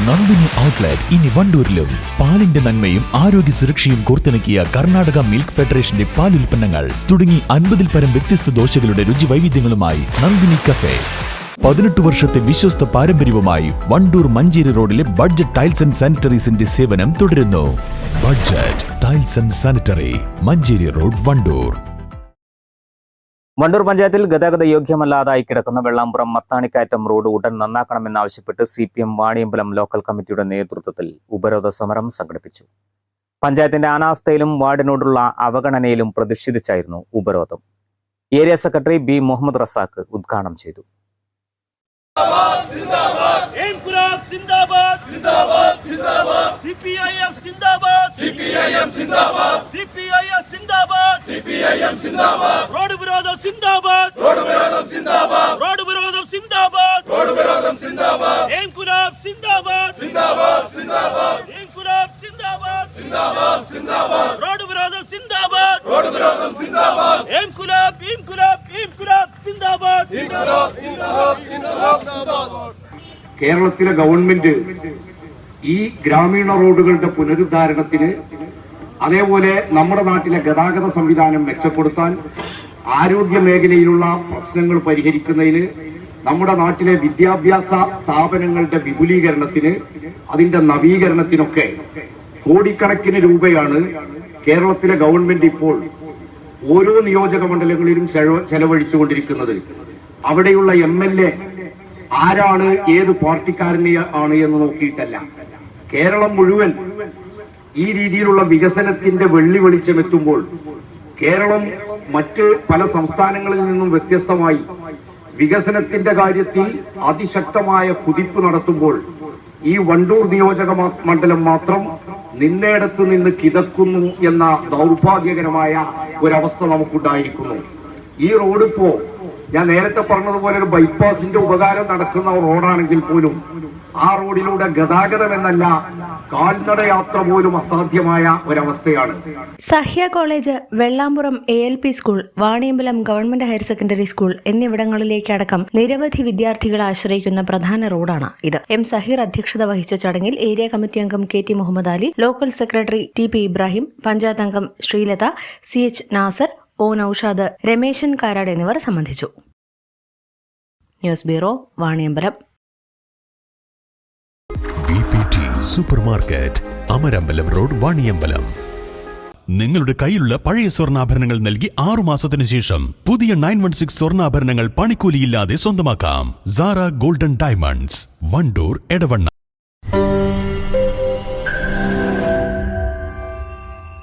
Nandini outlet ഇനി വണ്ടൂരിലും. പാലിന്റെ നന്മയും ആരോഗ്യ സുരക്ഷയും കോർത്തിണക്കിയ കർണാടക മിൽക്ക് ഫെഡറേഷന്റെ പാലുൽപ്പന്നങ്ങൾ തുടങ്ങി 50-ൽ പരം വ്യത്യസ്ത ദോശകളുടെ രുചി വൈവിധ്യങ്ങളുമായി നന്ദിനി കഫേ. 18 വർഷത്തെ വിശ്വസ്ത പാരമ്പര്യവുമായി വണ്ടൂർ മഞ്ചേരി റോഡിലെ ബഡ്ജറ്റ് ടൈൽസ് ആൻഡ് സാനിറ്ററീസിന്റെ സേവനം തുടരുന്നു. Budget tiles and sanitary, Manjeri road, Wandoor. Wandoor പഞ്ചായത്തിൽ ഗതാഗത യോഗ്യമല്ലാതായി കിടക്കുന്ന വെള്ളാമ്പുറം മത്താണിക്കയറ്റം റോഡ് ഉടൻ നന്നാക്കണമെന്നാവശ്യപ്പെട്ട് CPM വാണിയമ്പലം ലോക്കൽ കമ്മിറ്റിയുടെ നേതൃത്വത്തിൽ ഉപരോധ സമരം സംഘടിപ്പിച്ചു. പഞ്ചായത്തിന്റെ അനാസ്ഥയിലും വാർഡിനോടുള്ള അവഗണനയിലും പ്രതിഷേധിച്ചായിരുന്നു ഉപരോധം. Area secretary B. Muhammad Razak ഉദ്ഘാടനം ചെയ്തു. റോഡ് വിരോധം സിന്ദാബാദ്, റോഡ് വിരോധം സിന്ദാബാദ്, റോഡ് വിരോധം സിന്ദാബാദ്, റോഡ് വിരോധം സിന്ദാബാദ്. ഇൻകുലാബ് സിന്ദാബാദ്, സിന്ദാബാദ് സിന്ദാബാദ്. ഇൻകുലാബ് സിന്ദാബാദ്, സിന്ദാബാദ് സിന്ദാബാദ്. റോഡ് വിരോധം സിന്ദാബാദ്, റോഡ് വിരോധം സിന്ദാബാദ്. ഇൻകുലാബ് ഇൻകുലാബ് ഇൻകുലാബ് സിന്ദാബാദ്, ഇൻകുലാബ് ഇൻകുലാബ് ഇൻകുലാബ് സിന്ദാബാദ്. കേരളത്തിലെ ഗവൺമെന്റ് ഈ ഗ്രാമീണ റോഡുകളുടെ പുനരുദ്ധാരണത്തിന്, അതേപോലെ നമ്മുടെ നാട്ടിലെ ഗതാഗത സംവിധാനം മെച്ചപ്പെടുത്താൻ, ആരോഗ്യ മേഖലയിലുള്ള പ്രശ്നങ്ങൾ പരിഹരിക്കുന്നതിന്, നമ്മുടെ നാട്ടിലെ വിദ്യാഭ്യാസ സ്ഥാപനങ്ങളുടെ വിപുലീകരണത്തിന്, അതിന്റെ നവീകരണത്തിനൊക്കെ കോടിക്കണക്കിന് രൂപയാണ് കേരളത്തിലെ ഗവൺമെന്റ് ഇപ്പോൾ ഓരോ നിയോജക മണ്ഡലങ്ങളിലും ചെലവഴിച്ചുകൊണ്ടിരിക്കുന്നത്. അവിടെയുള്ള MLA ആരാണ്, ഏത് പാർട്ടിക്കാരനെയാണ് എന്ന് നോക്കിയിട്ടല്ല, കേരളം മുഴുവൻ ഈ രീതിയിലുള്ള വികസനത്തിന്റെ വെള്ളി വെളിച്ചമെത്തുമ്പോൾ കേരളം മറ്റ് പല സംസ്ഥാനങ്ങളിൽ നിന്നും വ്യത്യസ്തമായി വികസനത്തിന്റെ കാര്യത്തിൽ അതിശക്തമായ കുതിപ്പ് നടത്തുമ്പോൾ ഈ വണ്ടൂർ നിയോജക മണ്ഡലം മാത്രം നിന്നേടത്ത് നിന്ന് കിതക്കുന്നു എന്ന ദൗർഭാഗ്യകരമായ ഒരവസ്ഥ നമുക്കുണ്ടായിരിക്കുന്നു. ഈ റോഡ് ഇപ്പോ ഞാൻ നേരത്തെ പറഞ്ഞതുപോലെ ഒരു ബൈപ്പാസിന്റെ ഉപകാരം നടക്കുന്ന റോഡാണെങ്കിൽ പോലും ആ റോഡിലൂടെ ഗതാഗതം എന്നല്ല കാൽനട യാത്ര പോലും അസാധ്യമായ ഒരവസ്ഥയാണ്. Sahya college, Vellampuram ALP school, Vaniyambalam government higher secondary school എന്നിവിടങ്ങളിലേക്കടക്കം നിരവധി വിദ്യാർത്ഥികളെ ആശ്രയിക്കുന്ന പ്രധാന റോഡാണ് ഇത്. M. സഹീർ അധ്യക്ഷത വഹിച്ച ചടങ്ങിൽ ഏരിയ കമ്മിറ്റി അംഗം KT Muhammad Ali, local secretary TP Ibrahim, panchayat അംഗം ശ്രീലത, CH നാസർ, O. നൌഷാദ്, രമേശൻ കാരാട് എന്നിവർ സംബന്ധിച്ചു. News bureau, Vaniyambalam. VPT super market, Amarambalam road, Vaniyambalam. നിങ്ങളുടെ കയ്യിലുള്ള പഴയ സ്വർണ്ണാഭരണങ്ങൾ നൽകി 6 മാസത്തിനു ശേഷം പുതിയ 916 സ്വർണ്ണാഭരണങ്ങൾ പണിക്കൂലിയില്ലാതെ സ്വന്തമാക്കാം. Sara Golden Diamonds, Wandoor, Edavanna.